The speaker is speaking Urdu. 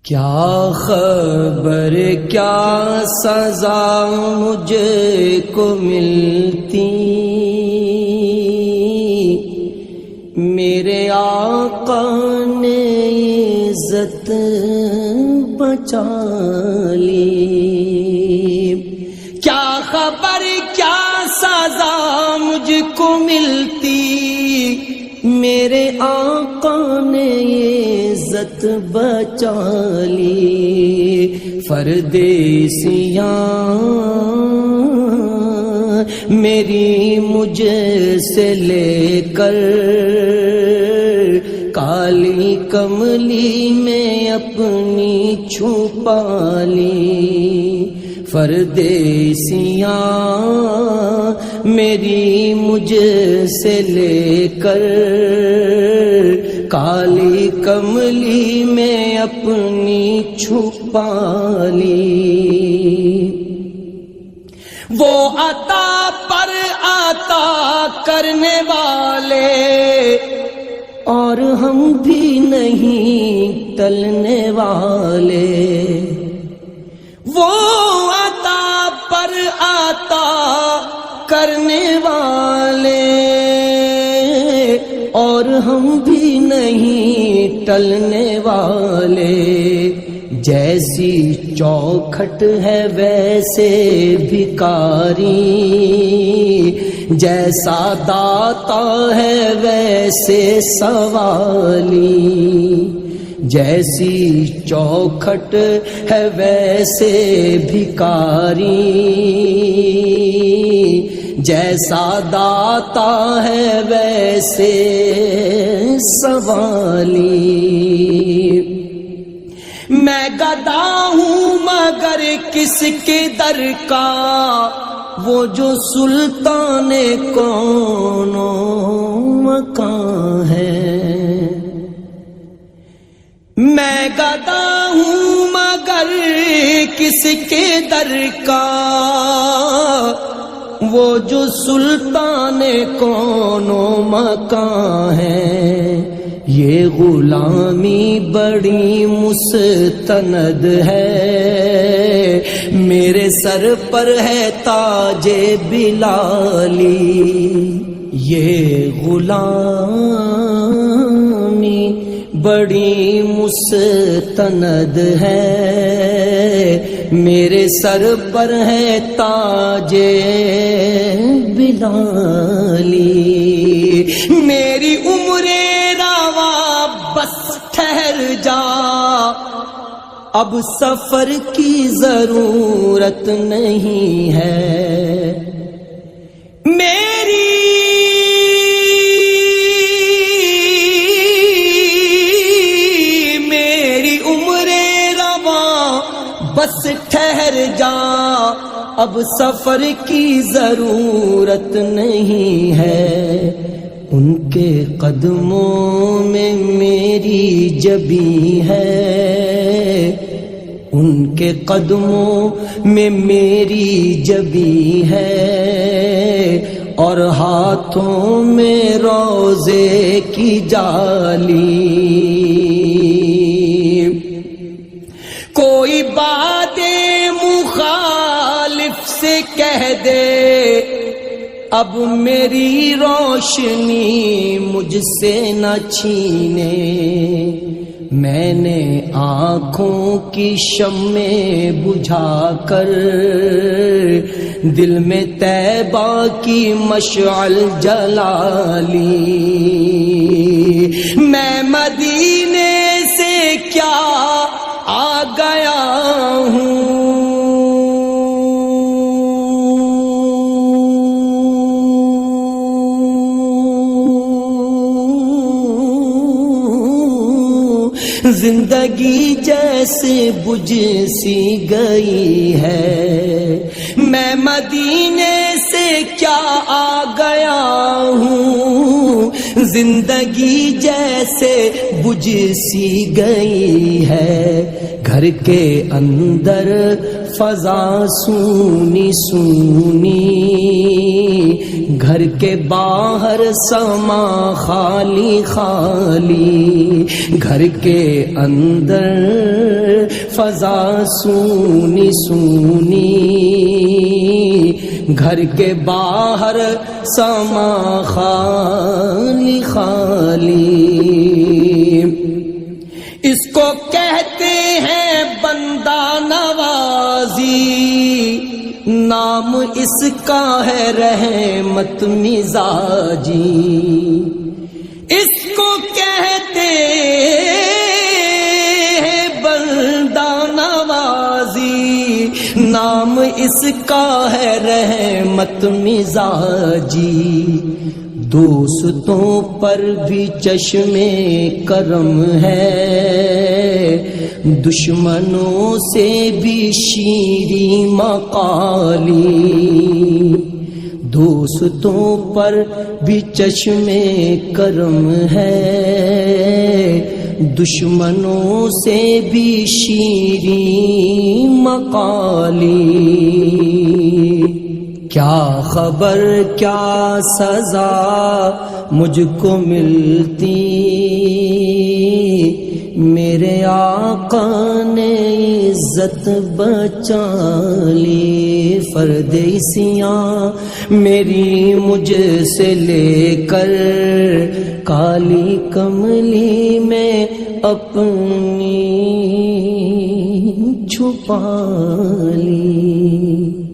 کیا خبر کیا سزا مجھ کو ملتی، میرے آقا نے عزت بچا لی۔ کیا خبر کیا سزا مجھ کو ملتی، میرے آقا نے عزت بچا لی۔ پردیسیاں میری مجھ سے لے کر کالی کملی میں اپنی چھپا لی۔ پردیسیاں میری مجھ سے لے کر کالی کملی میں اپنی چھپا لی۔ وہ عطا پر عطا کرنے والے اور ہم بھی نہیں ٹلنے والے۔ وہ عطا پر عطا کرنے والے اور ہم بھی نہیں ٹلنے والے۔ جیسی چوکھٹ ہے ویسے بھکاری، جیسا داتا ہے ویسے سوالی۔ جیسی چوکھٹ ہے ویسے بھکاری، جیسا داتا ہے ویسے سوالی۔ میں گدا ہوں مگر کس کے در کا، وہ جو سلطان کون مکان ہے۔ میں گدا ہوں مگر کس کے در کا، وہ جو سلطان کون مکان ہے۔ یہ غلامی بڑی مستند ہے، میرے سر پر ہے تاج بلالی۔ یہ غلامی بڑی مستند ہے، میرے سر پر ہے تاج بلالی۔ میری عمر رواں بس ٹھہر جا، اب سفر کی ضرورت نہیں ہے۔ میری عمر رواں بس ٹھہر جا، اب سفر کی ضرورت نہیں ہے۔ ان کے قدموں میں میری جبی ہے، ان کے قدموں میں میری جبی ہے، اور ہاتھوں میں روزے کی جالی۔ کوئی بات مخالف سے کہہ دے، اب میری روشنی مجھ سے نہ چھینے۔ میں نے آنکھوں کی شمع بجھا کر دل میں طیبہ کی مشعل جلا لی۔ میں مدینے سے کیا آ گیا ہوں، زندگی جیسے بجھ سی گئی ہے۔ میں مدینے سے کیا آ گیا ہوں، زندگی جیسے بجھ سی گئی ہے۔ گھر کے اندر فضا سونی سونی، گھر کے باہر سما خالی خالی، گھر کے اندر فضا سونی سونی، گھر کے باہر سما خالی خالی، اس کو کہتے ہیں بندہ نوازی، نام اس کا ہے رحمت مزاجی، اس کو کہتے ہیں بندہ نوازی، نام اس کا ہے رحمت مزاجی، دوستوں پر بھی چشم کرم ہے، دشمنوں سے بھی شیریں مقالی، دوستوں پر بھی چشم کرم ہے، دشمنوں سے بھی شیریں مقالی، کیا خبر کیا سزا مجھ کو ملتی، میرے آقا نے عزت بچا لی، پردیسیاں میری مجھ سے لے کر کالی کملی میں اپنی چھپا لی۔